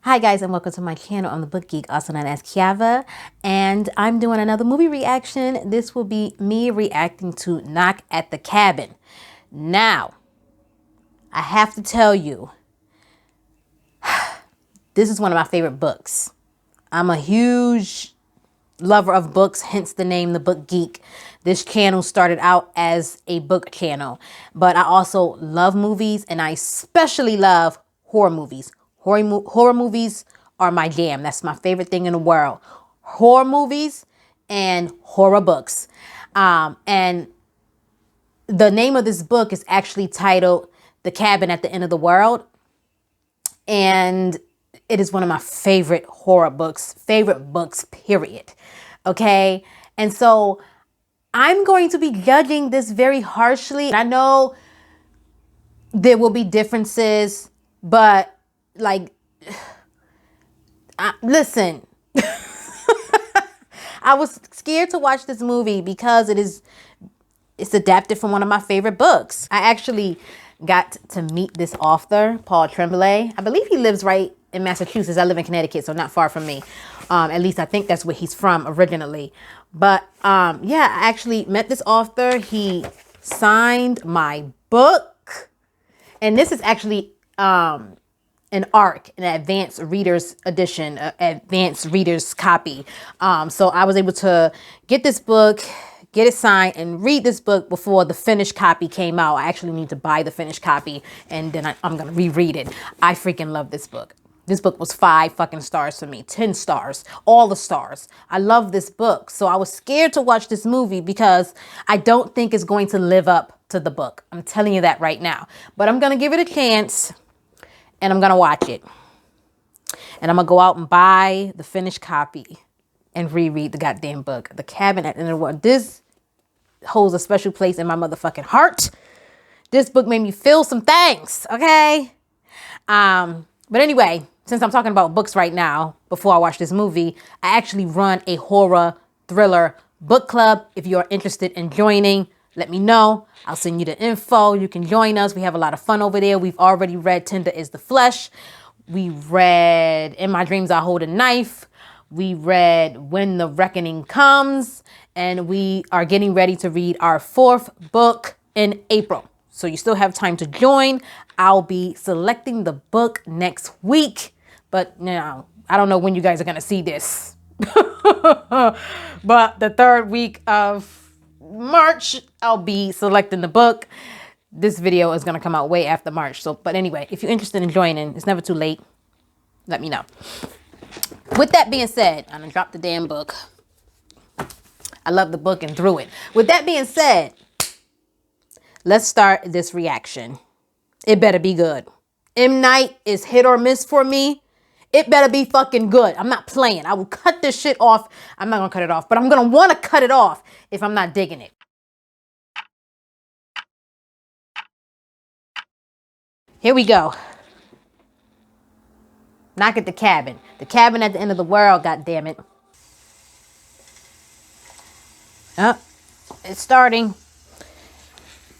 Hi guys, and welcome to my channel. I'm the Book Geek, also known as Kiava, and I'm doing another movie reaction. This will be me reacting to Knock at the Cabin. Now, I have to tell you, this is one of my favorite books. I'm a huge lover of books, hence the name The Book Geek. This channel started out as a book channel, but I also love movies, and I especially love horror movies. Horror movies are my jam. That's my favorite thing in the world. Horror movies and horror books. And the name of this book is actually titled The Cabin at the End of the World. And it is one of my favorite horror books, period. Okay. And so I'm going to be judging this very harshly. I know there will be differences, but like, listen, I was scared to watch this movie because it's adapted from one of my favorite books. I actually got to meet this author, Paul Tremblay. I believe he lives right in Massachusetts. I live in Connecticut, so not far from me. At least I think that's where he's from originally. But yeah, I actually met this author. He signed my book. And this is actually an ARC, an advanced reader's edition, advanced reader's copy. So I was able to get this book, get it signed, and read this book before the finished copy came out. I actually need to buy the finished copy, and then I'm going to reread it. I freaking love this book. This book was 5 fucking stars for me, 10 stars, all the stars. I love this book. So I was scared to watch this movie because I don't think it's going to live up to the book. I'm telling you that right now. But I'm going to give it a chance, and I'm going to watch it. And I'm going to go out and buy the finished copy and reread the goddamn book. The Cabin at the End of the World. This holds a special place in my motherfucking heart. This book made me feel some things, okay? But anyway, since I'm talking about books right now, before I watch this movie, I actually run a horror thriller book club. If you're interested in joining, let me know. I'll send you the info. You can join us. We have a lot of fun over there. We've already read Tender is the Flesh. We read In My Dreams I Hold a Knife. We read When the Reckoning Comes. And we are getting ready to read our 4th book in April. So you still have time to join. I'll be selecting the book next week. But you know, I don't know when you guys are going to see this. But the 3rd week of March, I'll be selecting the book. This video is going to come out way after March. So, but anyway, if you're interested in joining, it's never too late. Let me know. With that being said, I'm going to drop the damn book. I love the book and threw it. With that being said, let's start this reaction. It better be good. M. Night is hit or miss for me. It better be fucking good. I'm not playing. I will cut this shit off. I'm not going to cut it off, but I'm going to want to cut it off if I'm not digging it. Here we go. Knock at the Cabin. The Cabin at the End of the World, goddammit. Oh, it's starting.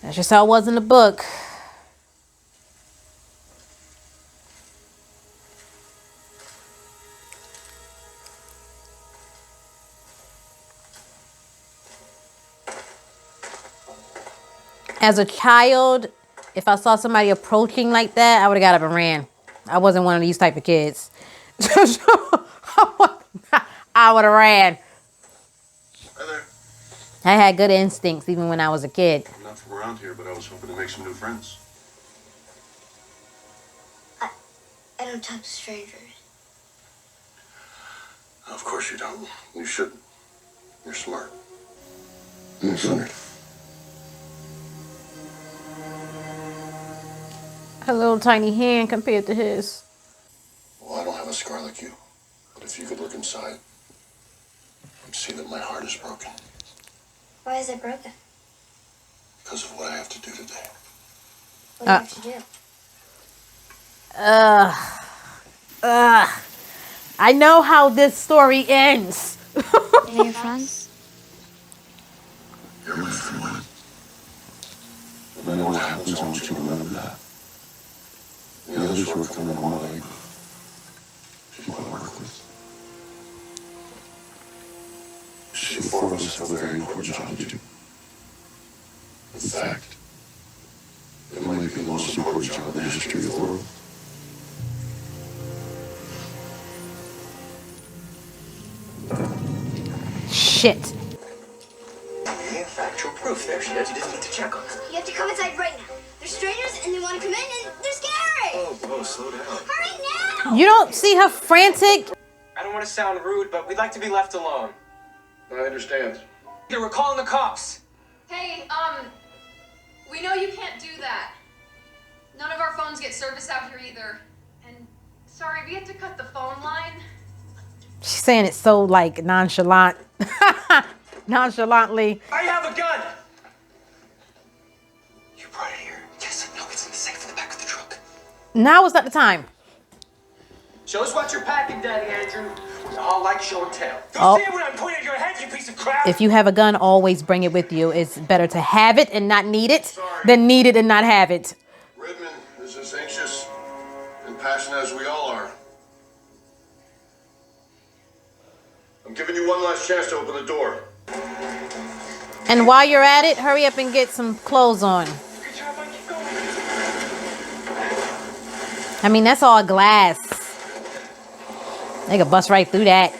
That's just how it was in the book. As a child, if I saw somebody approaching like that, I would have got up and ran. I wasn't one of these type of kids. I would have ran. Hi there. I had good instincts even when I was a kid. I'm not from around here, but I was hoping to make some new friends. I don't talk to strangers. Of course you don't. You shouldn't. You're smart. And funny. Her little tiny hand compared to his. Well, I don't have a scar like you. But if you could look inside, you'd see that my heart is broken. Why is it broken? Because of what I have to do today. What do you have to do? I know how this story ends. Are you your friends? You're my friend. No matter what happens, I want you to remember that. The others who are coming along, See, the four of us have a very important job to do. In fact, it might be the most important job in the history of the world. Shit. Factual proof. There she is. You didn't need to check on her. You have to come inside right now. They're strangers and they want to come in and they're scary. Oh, slow down. Hurry now! You don't see her frantic? I don't want to sound rude, but we'd like to be left alone. I understand. We're calling the cops. Hey, we know you can't do that. None of our phones get service out here either. And sorry, we had to cut the phone line. She's saying it so like nonchalant. Nonchalantly. I have a gun. You brought it here. Yes, no, it's in the safe in the back of the truck. Now is not the time. Show us what you're packing, Daddy Andrew. We all like show and tell. Oh. You see it when I point at your head, you piece of crap? If you have a gun, always bring it with you. It's better to have it and not need it than need it and not have it. Redmond is as anxious and passionate as we all are. I'm giving you one last chance to open the door. And while you're at it, hurry up and get some clothes on. Good job, Mike. Keep going. I mean, that's all glass. They could bust right through that,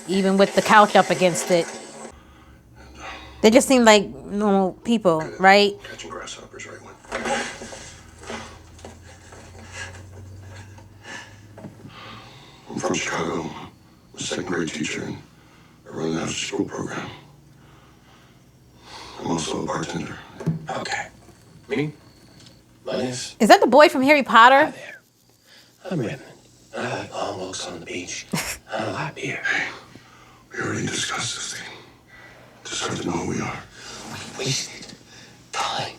even with the couch up against it. They just seem like normal people, right? Catching grasshoppers, right one. I'm from Chicago. I'm a second grade teacher and I run an after school program. I'm also a bartender. Okay. Me? My name's Is that the boy from Harry Potter? there. I'm Redmond. I like long walks on the beach. I don't like beer. We already discussed this thing. Just have to know who we are. We wasted time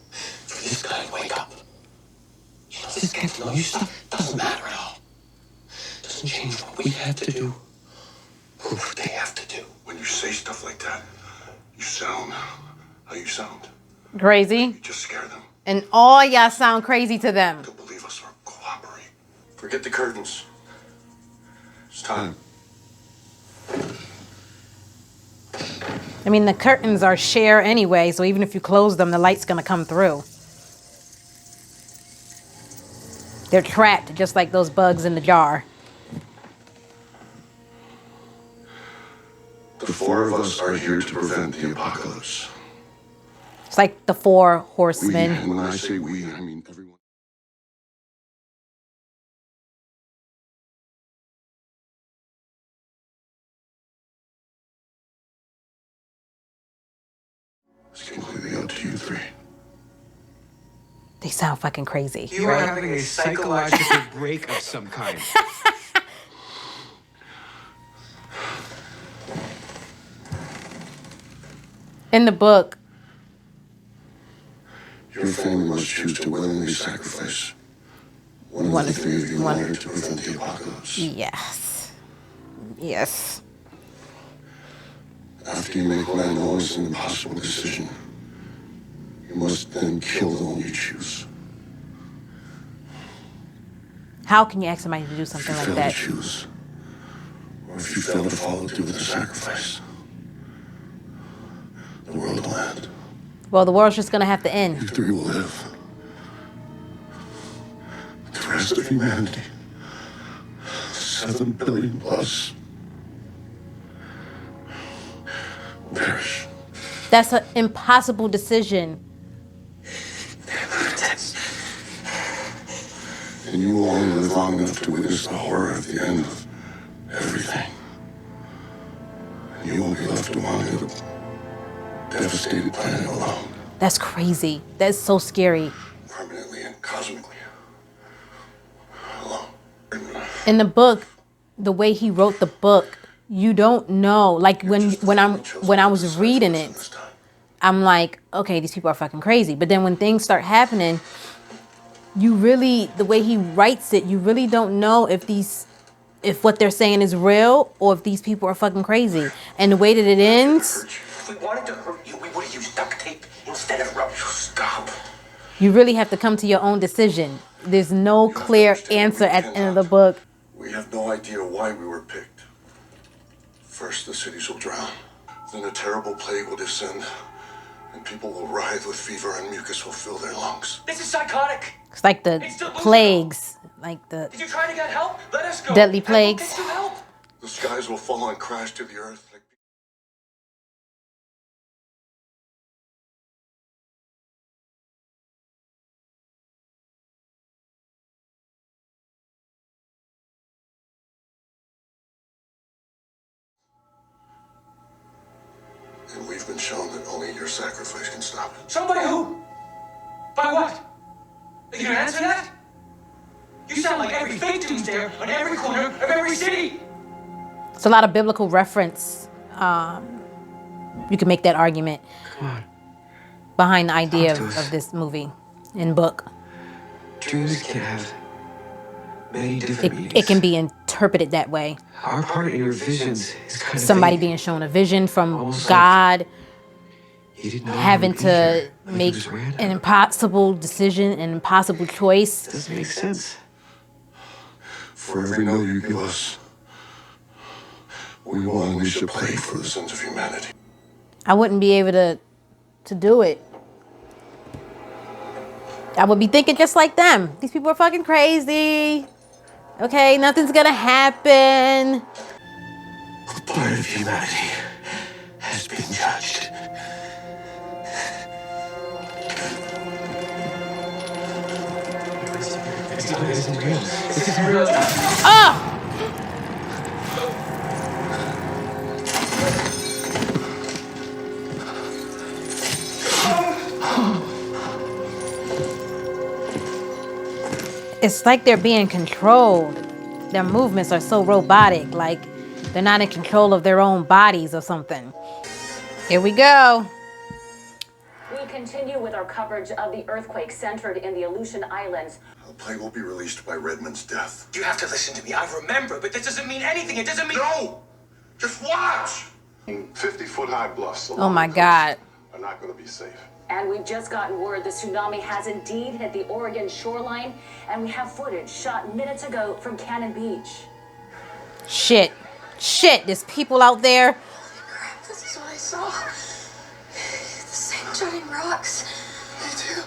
for this guy to wake up. You know, this get to know you stuff doesn't matter at all. Doesn't change what we have to do or what they have to do. When you say stuff like that, you sound how you sound. Crazy. You just scare them. And all y'all sound crazy to them. They'll believe us or cooperate. Forget the curtains. It's time. I mean, the curtains are sheer anyway, so even if you close them, the light's gonna come through. They're trapped, just like those bugs in the jar. The four of us are here to prevent the apocalypse. It's like the four We, horsemen. and when I say we, I mean everyone. It's completely up to you three. They sound fucking crazy. You are having a psychological break of some kind. In the book, Your family must choose to willingly sacrifice one of the three of you in order to prevent the apocalypse. yes. Yes. After you make what I know is an impossible decision, you must then kill the one you choose. How can you ask somebody to do If something you like fail that? to choose, or if you fail to follow through with the sacrifice, the world will end. Well, the world's just gonna have to end. You three will live. The rest of humanity, 7 billion plus, will perish. That's an impossible decision. And you will only live long enough to witness the horror at the end of everything. And you won't be left to wander the devastated planet alone. That's crazy. That's so scary. Permanently and cosmically. Alone. In the book, the way he wrote the book, you don't know. Like when I was reading it, I'm like, okay, these people are fucking crazy. But then when things start happening, you really, the way he writes it, you really don't know if what they're saying is real or if these people are fucking crazy. And the way that it ends, If we wanted to hurt you, we would have used duct tape instead of rubber. Stop. you really have to come to your own decision. There's no clear answer at the end of the book. We have no idea why we were picked. First, the cities will drown. Then a terrible plague will descend, and people will writhe with fever and mucus will fill their lungs. This is psychotic. It's like the plagues, like the Did you try to get help? Let us go. deadly And we'll plagues. get you help. The skies will fall and crash to the earth like... And we've been shown that only your sacrifice can stop it. Somebody who? By what? Are you gonna answer that? You sound like every fake doomsdayer on every corner of every city. It's a lot of biblical reference. You can make that argument Come on. behind the idea Talk to us. of this movie and book. Dreams can have many different meanings. It can be interpreted that way. Our part in your visions is kind of Somebody vague. being shown a vision from Almost God, He didn't know having he would be here. to Like it make was random. an impossible decision, an impossible choice. Doesn't make sense. For every no you give us, we will unleash a plague for the sins of humanity. I wouldn't be able to do it. I would be thinking just like them. These people are fucking crazy. Okay, nothing's gonna happen. The blood of humanity has been judged. This isn't real. This isn't real. Ah! It's like they're being controlled. Their movements are so robotic, like they're not in control of their own bodies or something. Here we go. We continue with our coverage of the earthquake centered in the Aleutian Islands. The plague will be released by Redmond's death. You have to listen to me. I remember, but this doesn't mean anything. It doesn't mean. No! Just watch! 50-foot-high bluffs Oh my God. are not going to be safe. And we've just gotten word the tsunami has indeed hit the Oregon shoreline, and we have footage shot minutes ago from Cannon Beach. Shit. Shit, there's people out there. Crap, this is what I saw. The same giant rocks. Me too.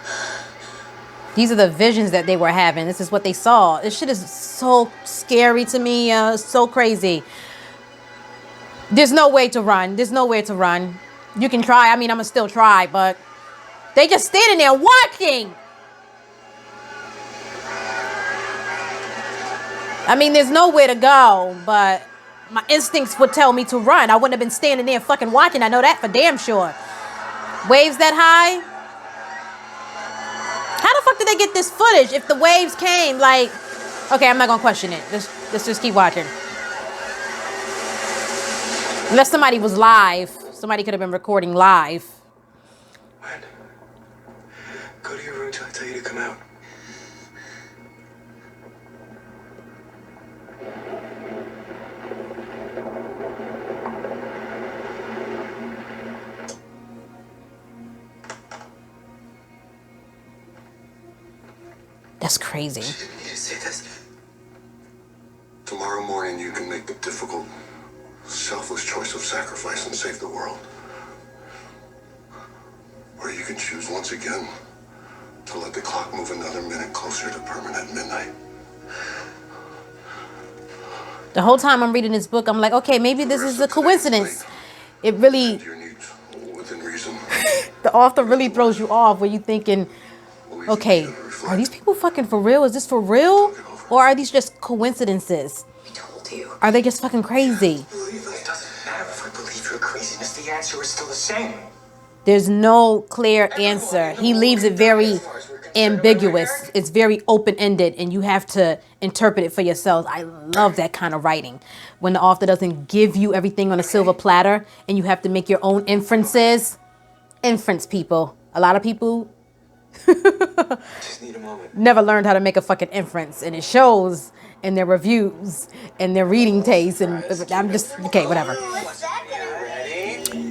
These are the visions that they were having. This is what they saw. This shit is so scary to me. So crazy. There's no way to run. There's nowhere to run. You can try. I mean, I'm going to still try, but they just standing there watching. I mean, there's nowhere to go, but my instincts would tell me to run. I wouldn't have been standing there fucking watching. I know that for damn sure. Waves that high? How the fuck did they get this footage if the waves came? Like, okay, I'm not gonna question it. Let's just keep watching. Unless somebody was live. Somebody could have been recording live. When? Go to your room till I tell you to come out. That's crazy. You didn't need to say this. Tomorrow morning, you can make the difficult, selfless choice of sacrifice and save the world. Or you can choose once again to let the clock move another minute closer to permanent midnight. The whole time I'm reading this book, I'm like, okay, maybe this is a coincidence. It really, Your needs within reason. the author really throws you off where you thinking, okay, are these people fucking for real? Is this for real? Or are these just coincidences? We told you. Are they just fucking crazy? Believe us. It doesn't matter if we believe your craziness. The answer is still the same. There's no clear answer. He leaves it very ambiguous. It's very open-ended, and you have to interpret it for yourselves. I love that kind of writing. When the author doesn't give you everything on a silver platter, and you have to make your own inferences. Inference, people. A lot of people Just need a moment. never learned how to make a fucking inference, and it shows in their reviews and their reading taste. And I'm just okay, whatever. What's that gonna be?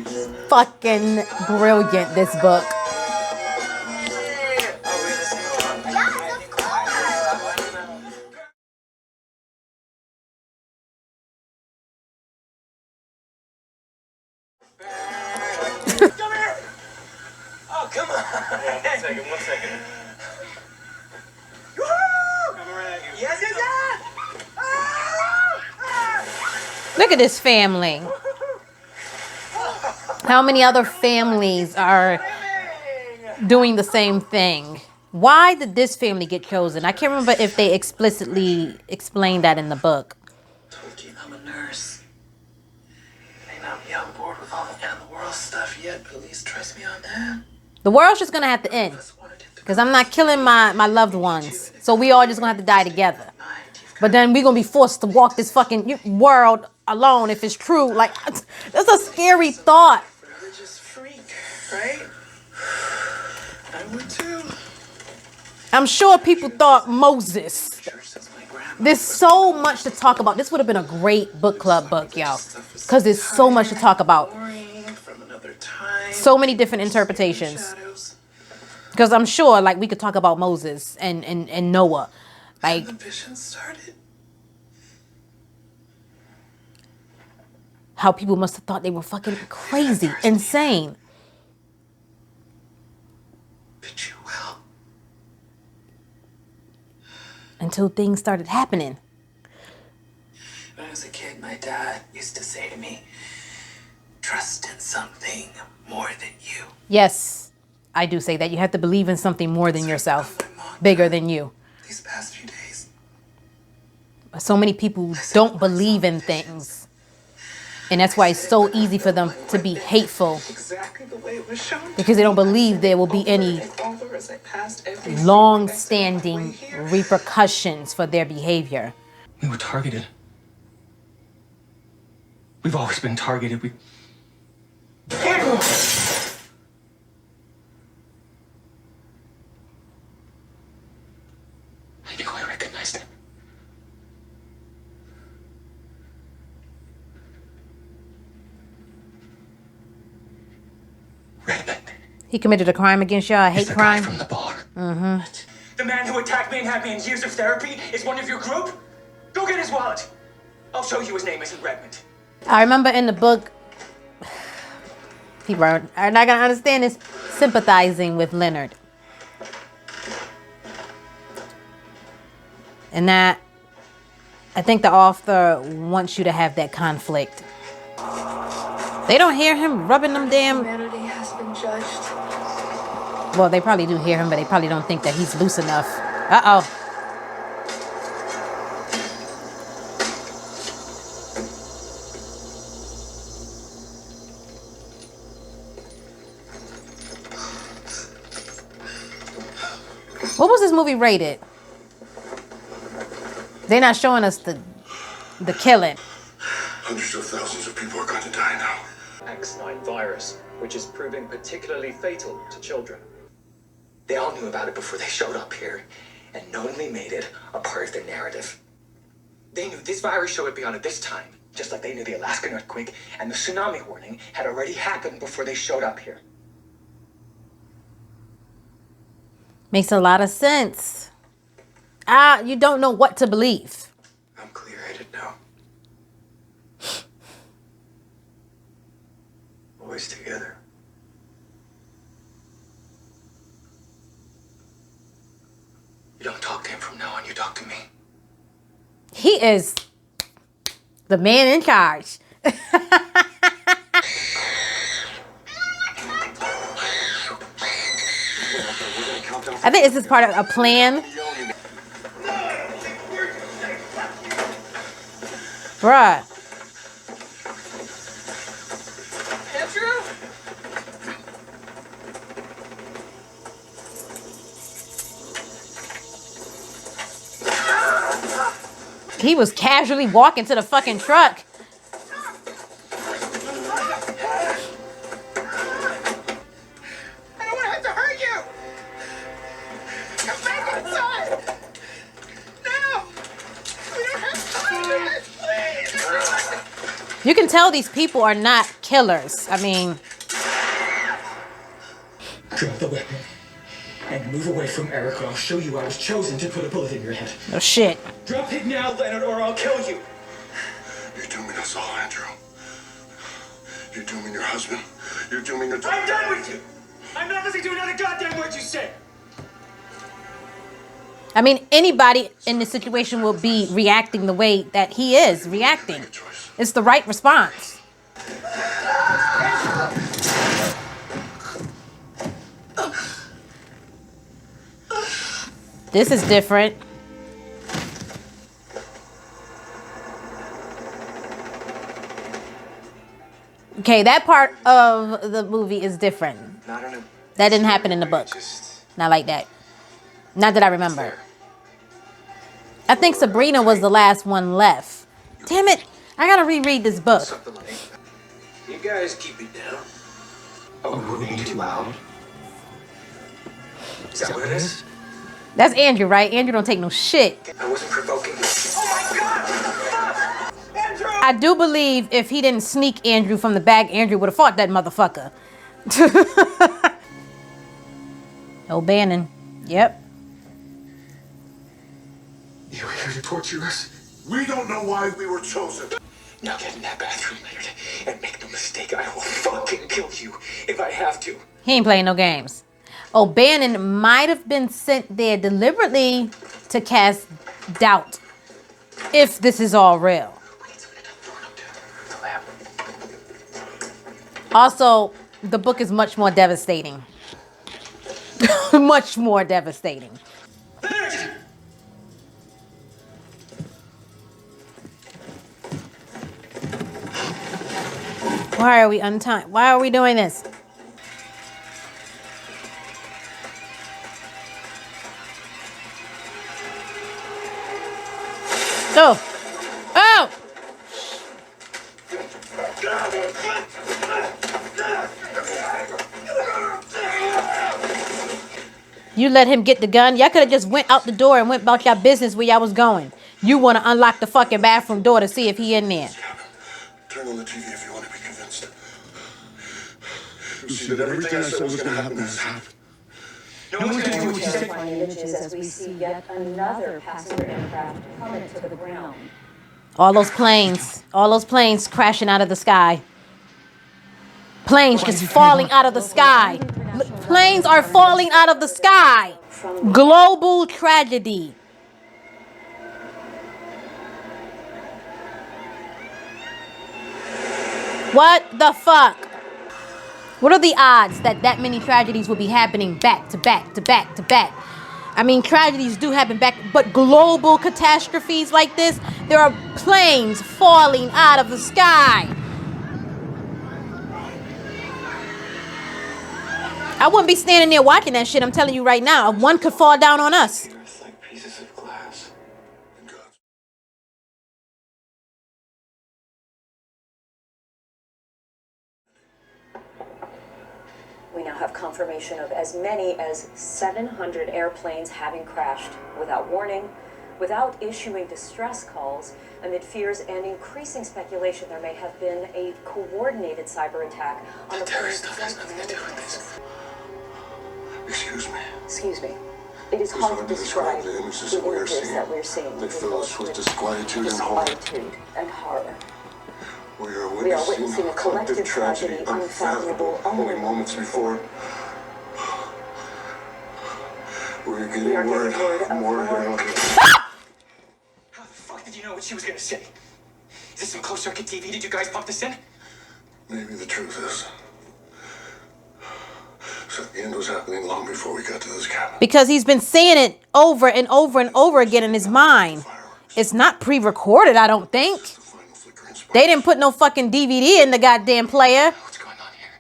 Fucking brilliant, this book. Yes, of course. One second. Yes, yes, yes! Look at this family. How many other families are doing the same thing? Why did this family get chosen? I can't remember if they explicitly explained that in the book. Told you I'm a nurse. May not be on board with all the end of the world stuff yet, but at least trust me on that. The world's just gonna have to end. Because I'm not killing my loved ones. So we all just gonna have to die together. But then we're gonna be forced to walk this fucking world alone if it's true. Like, that's a scary thought. Religious freak, right? I would too. I'm sure people thought Moses. There's so much to talk about. This would have been a great book club book, y'all. Because there's so much to talk about. So many different interpretations. Because I'm sure, like, we could talk about Moses and Noah. Like, the vision started. how people must have thought they were fucking crazy, insane. But you will. Until things started happening. When I was a kid, my dad used to say to me, trust in something more than you. Yes, I do say that. You have to believe in something more than yourself. Bigger than you. These past few days. But so many people don't believe in things. And that's why it's so easy for them to be hateful. Exactly the way it was shown. Because they don't believe there will be any long-standing repercussions for their behavior. We were targeted. We've always been targeted. I knew I recognized him. Redmond. He committed a crime against y'all, a hate crime. From the bar. Mm-hmm. The man who attacked me and had me in years of therapy is one of your group? Go get his wallet. I'll show you his name isn't Redmond. I remember in the book, people are not going to understand this, sympathizing with Leonard. And that, I think the author wants you to have that conflict. They don't hear him rubbing them damn... Humanity has been judged. Well, they probably do hear him, but they probably don't think that he's loose enough. Uh-oh. What was this movie rated? They're not showing us the killing. Hundreds of thousands of people are going to die now. X9 virus, which is proving particularly fatal to children. They all knew about it before they showed up here, and knowingly made it a part of their narrative. They knew this virus showed up beyond at this time, just like they knew the Alaskan earthquake and the tsunami warning had already happened before they showed up here. Makes a lot of sense. You don't know what to believe. I'm clear-headed now. Always together. You don't talk to him from now on, you talk to me. He is the man in charge. I think this is part of a plan. Bruh. Andrew? He was casually walking to the fucking truck. I don't want to have to hurt you! Come back inside! Now! We don't have time for this, please! You can tell these people are not killers. I mean... Drop the weapon and move away from Eric, or I'll show you I was chosen to put a bullet in your head. No shit. Drop it now, Leonard, or I'll kill you. You're dooming us all, Andrew. You're dooming your husband. You're dooming your... I'm done with you. I'm not listening to another goddamn word you say. I mean, anybody in this situation will be reacting the way that he is reacting. It's the right response. This is different. Okay, that part of the movie is different. That didn't happen in the book. Not like that. Not that I remember. I think Sabrina was the last one left. Damn it. I gotta reread this book. You guys keep it down. Oh, we're being too loud. Is that what it is? That's Andrew, right? Andrew don't take no shit. I wasn't provoking you. Oh my God! Andrew! I do believe if he didn't sneak Andrew from the back, Andrew would have fought that motherfucker. O'Bannon. Yep. You were here to torture us? We don't know why we were chosen. Now get in that bathroom, Leonard, and make no mistake, I will fucking kill you if I have to. He ain't playing no games. O'Bannon might have been sent there deliberately to cast doubt if this is all real. Also, the book is much more devastating. Much more devastating. Why are we untimed? Why are we doing this? Oh! Oh! You let him get the gun? Y'all could have just went out the door and went about your business where y'all was going. You want to unlock the fucking bathroom door to see if he in there. Turn on the TV if you want to be convinced. You see that everything I said was going to happen has happened. No one's gonna do what you said. Images as we see yet another passenger aircraft plummet to the ground. All those planes crashing out of the sky. Planes just falling out of the sky. Planes are falling out of the sky. Global tragedy. What the fuck? What are the odds that that many tragedies will be happening back to back to back to back? I mean, tragedies do happen back, but global catastrophes like this, there are planes falling out of the sky. I wouldn't be standing there watching that shit, I'm telling you right now. One could fall down on us. Earth like pieces of glass. And God's We now have confirmation of as many as 700 airplanes having crashed without warning, without issuing distress calls, amid fears and increasing speculation there may have been a coordinated cyber attack on the plane's flight management system. Excuse me. Excuse me. It is It's hard to describe the images the that we're images seeing. that we're seeing. They fill us with disquietude and horror. Disquietude and horror. We are We are witnessing witnessing a collective tragedy unfathomable only moments before. We're getting word of more heroic. How the fuck did you know what she was gonna say? Is this some closed circuit TV? Did you guys pump this in? Maybe the truth is. So the end was happening long before we got to this cabin. Because he's been saying it over and over and over again in his mind. It's not pre-recorded, I don't think. They didn't put no fucking DVD in the goddamn player. What's going on here?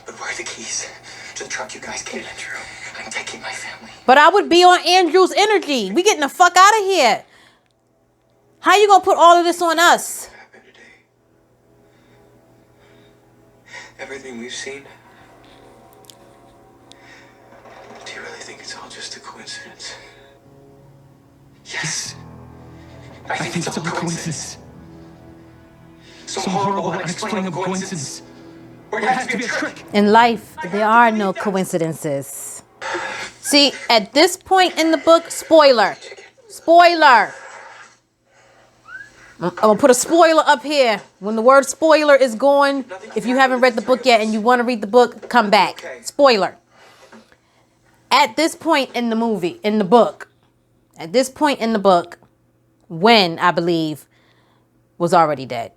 But where are the keys to the truck you guys came in through? I'm taking my family. But I would be on Andrew's energy. We getting the fuck out of here. How you gonna put all of this on us? What happened today? Everything we've seen. Do you really think it's all just a coincidence? Yes. I think it's all a coincidence. Some horrible, unexplainable coincidence. Or it has to be a trick. In life, there are no coincidences. See, at this point in the book, spoiler. Spoiler. I'm gonna put a spoiler up here. When the word spoiler is gone, if you haven't read the book yet and you want to read the book, come back. Spoiler. At this point in the movie, in the book, Gwen, I believe, was already dead.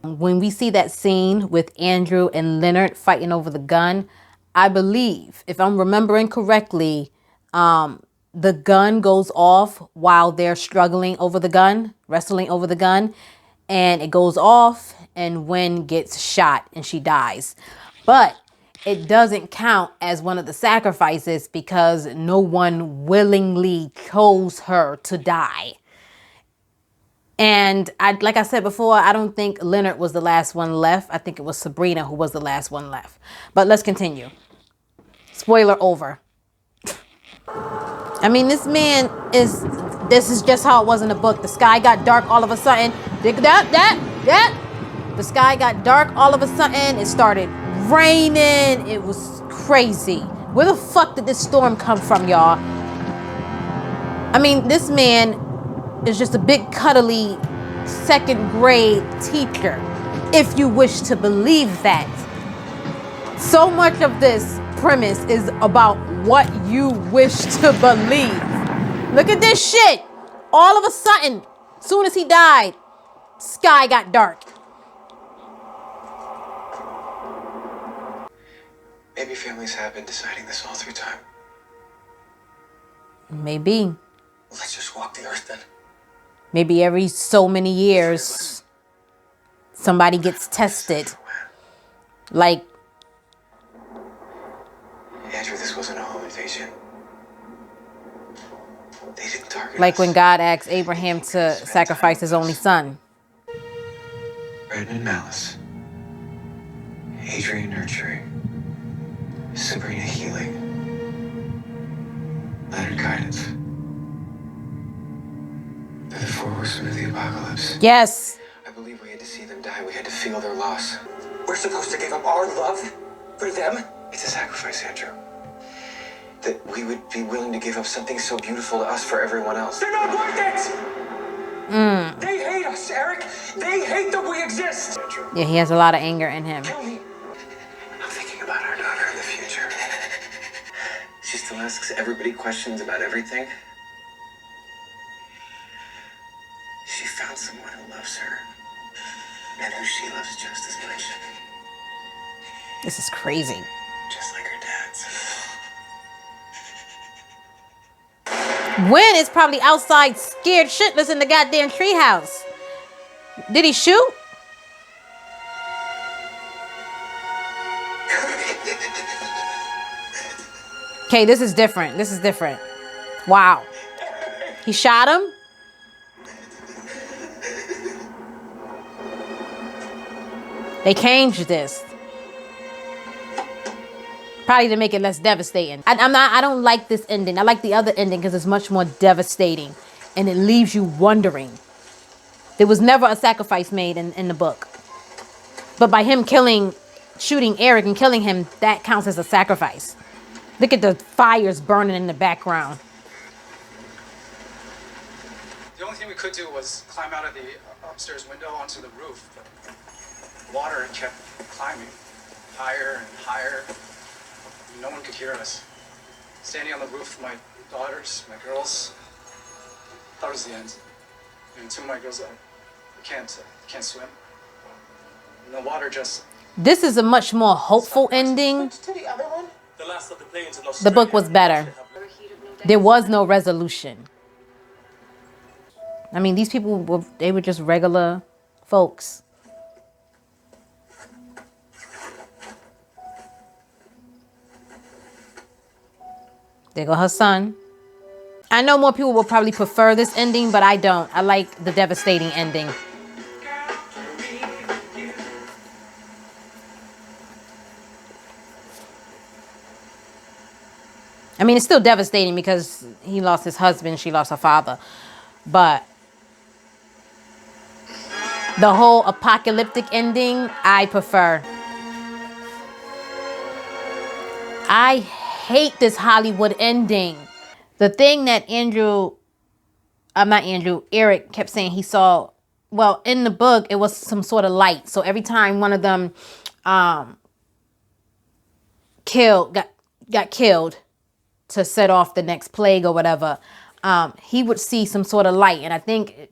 When we see that scene with Andrew and Leonard fighting over the gun, I believe, if I'm remembering correctly, the gun goes off while they're struggling over the gun, wrestling over the gun, and it goes off and Gwen gets shot and she dies. But it doesn't count as one of the sacrifices because no one willingly chose her to die. And like I said before, I don't think Leonard was the last one left. I think it was Sabrina who was the last one left. But let's continue. Spoiler over. I mean, this is just how it was in the book. The sky got dark all of a sudden. The sky got dark all of a sudden. It started raining. It was crazy. Where the fuck did this storm come from, y'all? I mean, this man is just a big cuddly second grade teacher, if you wish to believe that. So much of this premise is about what you wish to believe. Look at this shit. All of a sudden, soon as he died, sky got dark. Maybe families have been deciding this all through time. Maybe. Let's just walk the earth then. Maybe every so many years, somebody gets tested. Like, Andrew, this wasn't a home invasion. They didn't target like us. when God asked Abraham to sacrifice his only son. Redmond Malice. Adrian nurturing. Sabrina healing. Leonard guidance. They're the four horsemen of the apocalypse. Yes. I believe we had to see them die. We had to feel their loss. We're supposed to give up our love for them? It's a sacrifice, Andrew. That we would be willing to give up something so beautiful to us for everyone else. They're not worth it! They hate us, Eric! They hate that we exist! Andrew. Yeah, he has a lot of anger in him. Tell me. I'm thinking about our daughter in the future. She still asks everybody questions about everything. She found someone who loves her and who she loves just as much. This is crazy. Just like her dad's. Gwen is probably outside scared shitless in the goddamn treehouse. Did he shoot? Okay, this is different. This is different. Wow. He shot him? They changed this. Probably to make it less devastating. I don't like this ending. I like the other ending because it's much more devastating. And it leaves you wondering. There was never a sacrifice made in the book. But by him shooting Eric and killing him, that counts as a sacrifice. Look at the fires burning in the background. The only thing we could do was climb out of the upstairs window onto the roof. Water kept climbing higher and higher. No one could hear us. Standing on the roof with my daughters, my girls, that was the end. And two of my girls can't swim. And the water just... This is a much more hopeful ending. The last of the planes in The book was better. There was no resolution. I mean, these people were just regular folks. There go her son. I know more people will probably prefer this ending, but I don't. I like the devastating ending. I mean, it's still devastating because he lost his husband, she lost her father. But the whole apocalyptic ending, I prefer. I hate this Hollywood ending. The thing that Andrew not Andrew, Eric kept saying he saw, well, in the book, it was some sort of light. So every time one of them got killed to set off the next plague or whatever, he would see some sort of light. And I think,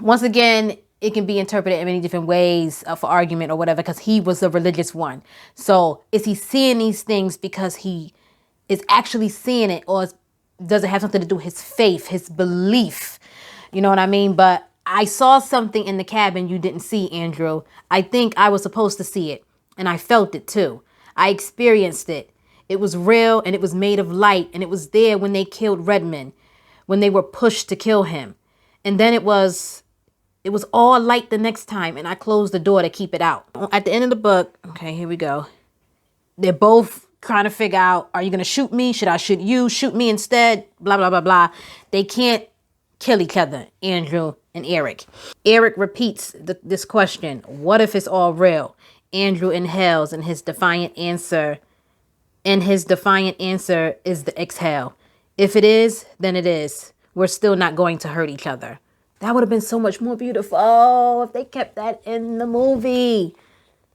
once again, it can be interpreted in many different ways for argument or whatever, because he was a religious one. So is he seeing these things because he is actually seeing it, or does it have something to do with his faith, his belief? You know what I mean? But I saw something in the cabin you didn't see, Andrew. I think I was supposed to see it, and I felt it too. I experienced it. It was real, and it was made of light, and it was there when they killed Redmond, when they were pushed to kill him. And then it was all light the next time, and I closed the door to keep it out. At the end of the book, okay, here we go. They're both trying to figure out, are you going to shoot me? Should I shoot you? Shoot me instead? Blah, blah, blah, blah. They can't kill each other, Andrew and Eric. Eric repeats this question, what if it's all real? Andrew inhales, and his defiant answer is the exhale. If it is, then it is. We're still not going to hurt each other. That would have been so much more beautiful if they kept that in the movie.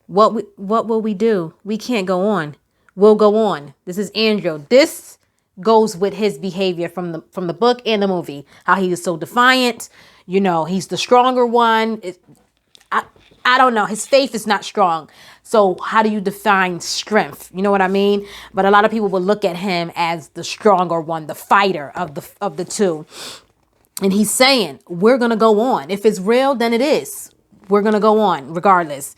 What will we do? We can't go on. We'll go on. This is Andrew. This goes with his behavior from the book and the movie. How he is so defiant. You know, he's the stronger one. I don't know. His faith is not strong. So how do you define strength? You know what I mean? But a lot of people will look at him as the stronger one, the fighter of the two. And he's saying, we're going to go on. If it's real, then it is. We're going to go on regardless.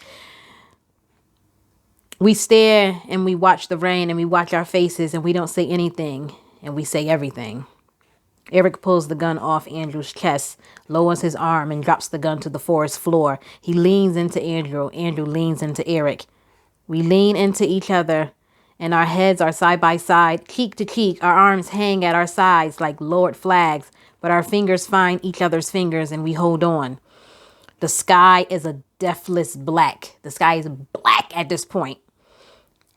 We stare and we watch the rain and we watch our faces and we don't say anything and we say everything. Eric pulls the gun off Andrew's chest, lowers his arm and drops the gun to the forest floor. He leans into Andrew. Andrew leans into Eric. We lean into each other and our heads are side by side, cheek to cheek. Our arms hang at our sides like lowered flags, but our fingers find each other's fingers and we hold on. The sky is a deathless black. The sky is black at this point.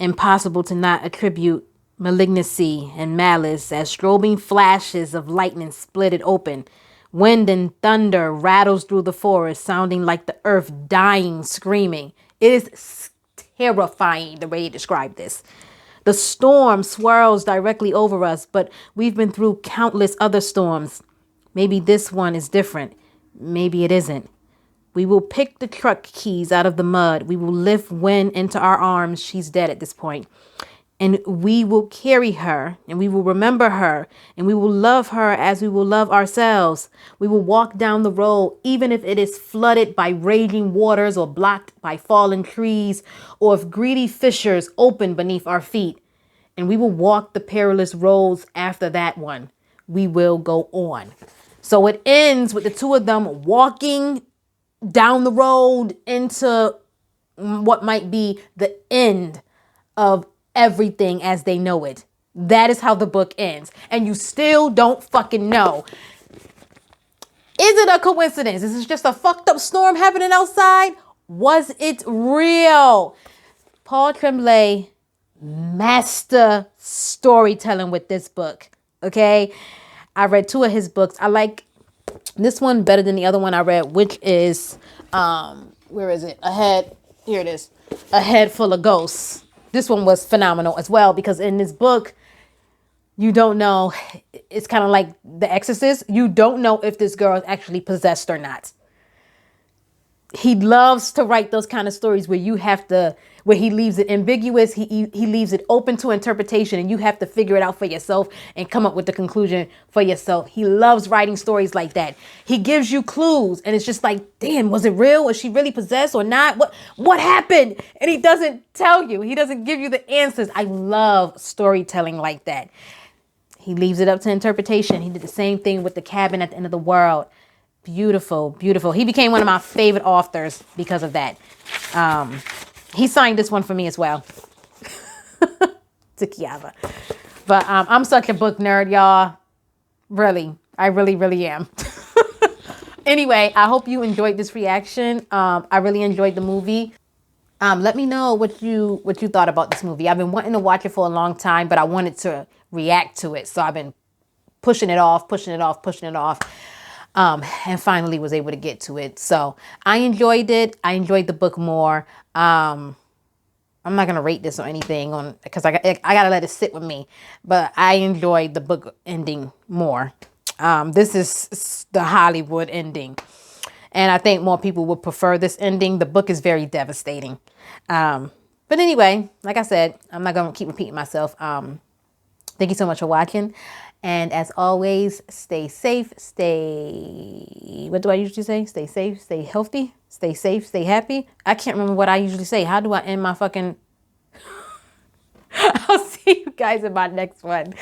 Impossible to not attribute malignancy and malice as strobing flashes of lightning split it open. Wind and thunder rattles through the forest, sounding like the earth dying, screaming. It is terrifying the way he described this. The storm swirls directly over us, but we've been through countless other storms. Maybe this one is different. Maybe it isn't. We will pick the truck keys out of the mud. We will lift Wynn into our arms. She's dead at this point. And we will carry her, and we will remember her, and we will love her as we will love ourselves. We will walk down the road, even if it is flooded by raging waters or blocked by fallen trees, or if greedy fissures open beneath our feet. And we will walk the perilous roads after that one. We will go on. So it ends with the two of them walking down the road into what might be the end of everything as they know it. That is how the book ends. And you still don't fucking know. Is it a coincidence? Is this just a fucked up storm happening outside? Was it real? Paul Tremblay, master storytelling with this book. Okay? I read 2 of his books. I like this one better than the other one I read, which is, where is it? Here it is. A Head Full of Ghosts. This one was phenomenal as well, because in this book, you don't know. It's kind of like The Exorcist. You don't know if this girl is actually possessed or not. He loves to write those kind of stories where where he leaves it ambiguous. He leaves it open to interpretation, and you have to figure it out for yourself and come up with the conclusion for yourself. He loves writing stories like that. He gives you clues, and it's just like, damn, was it real? Was she really possessed or not? What happened? And he doesn't tell you. He doesn't give you the answers. I love storytelling like that. He leaves it up to interpretation. He did the same thing with The Cabin at the End of the World. Beautiful, beautiful. He became one of my favorite authors because of that. He signed this one for me as well. To Kiava. But I'm such a book nerd, y'all. Really. I really, really am. Anyway, I hope you enjoyed this reaction. I really enjoyed the movie. Let me know what you thought about this movie. I've been wanting to watch it for a long time, but I wanted to react to it. So I've been pushing it off, and finally was able to get to it. So I enjoyed it. I enjoyed the book more. I'm not gonna rate this or anything on because I gotta let it sit with me. But I enjoyed the book ending more. This is the Hollywood ending, and I think more people would prefer this ending. The book is very devastating. But anyway, like I said, I'm not gonna keep repeating myself. Thank you so much for watching. And as always, stay safe, what do I usually say? Stay safe, stay healthy, stay safe, stay happy. I can't remember what I usually say. How do I end my fucking... I'll see you guys in my next one.